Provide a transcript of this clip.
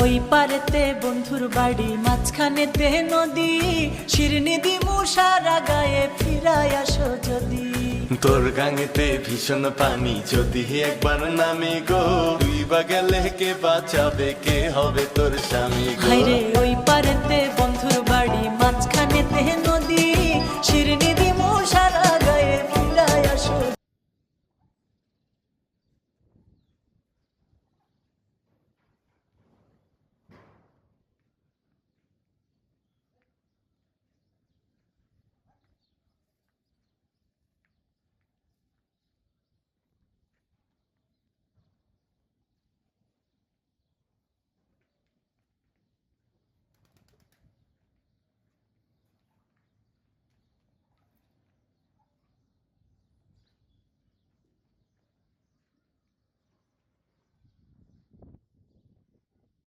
ওই পারেতে বন্ধুর বাড়ি, মাঝখানেতে নদী, শিরনি দিমু সারা গায়ে, ফিরায় আসো যদি। তোর গাঙেতে ভীষণ পানি, যদি একবার নামে গো, তুই বা গেলে কে বাঁচাবে, কে হবে তোর স্বামী গো। হায়রে ওই পারে